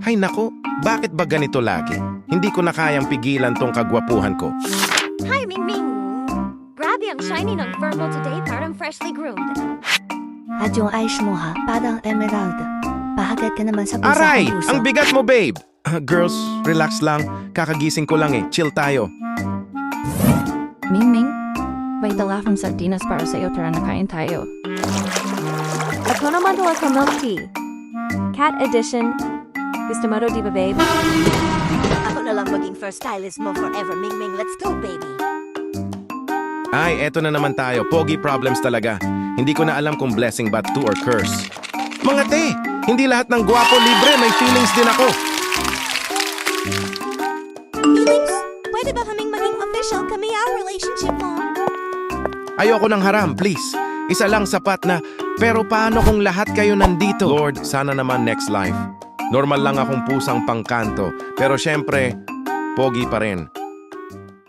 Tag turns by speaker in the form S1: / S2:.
S1: Ay naku, bakit ba ganito lagi? Hindi ko na kayang pigilan tong kagwapuhan ko.
S2: Hi, Ming Ming! Grabe ang shiny ng fur mo today, parang freshly groomed.
S3: At yung eyes mo ha, parang emerald. Pahagat ka naman sa pusa
S1: Aray!
S3: kong puso.
S1: Ang bigat mo, babe! Girls, relax lang. Kakagising ko lang eh. Chill tayo.
S4: Ming Ming, may dala akong sardinas para sa'yo, tara na kain tayo.
S2: Ako naman dala ko milk tea. Cat edition. Gusto mo ro, di ba, babe?
S3: Ako na lang maging first stylist mo forever, Ming Ming. Let's go, baby!
S1: Ay, eto na naman tayo. Pogi problems talaga. Hindi ko na alam kung blessing ba to or curse. Mga te! Hindi lahat ng gwapo libre. May feelings din ako.
S3: Feelings? Pwede ba kaming maging official kami ang relationship mo?
S1: Ayoko ng haram, please. Isa lang sapat na. Pero paano kung lahat kayo nandito? Lord, sana naman next life. Normal lang akong pusang pangkanto. Pero syempre, pogi pa rin.